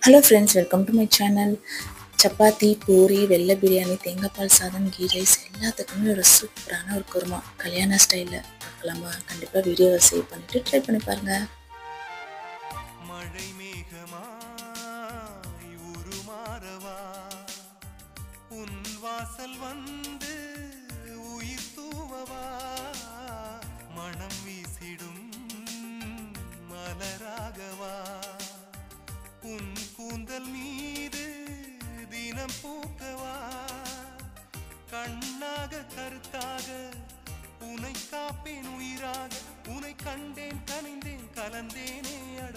Hello friends, welcome to my channel. Chapati, puri, வெள்ளை பிரியாணி, தேங்காய் பால் சாதம், கீ ரைஸ் எல்லாத்துக்குமே ஒரு சூப்பரான ஒரு குருமா கல்யாண ஸ்டைலில் பார்க்கலாமா? கண்டிப்பாக வீடியோவை சேவ் பண்ணிவிட்டு ட்ரை பண்ணி பாருங்கள். மழை மேகமாய் உருமாறவா உன் வாசல் வந்து உயிர் தூவவா மனம் வீசிடும் மலராகவா உன் கூந்தல் மீது தினம் பூக்கவா கண்ணாக கருத்தாக உனை காப்பேன் உயிராக உனை கண்டேன் கனிந்தேன் கலந்தேனே அட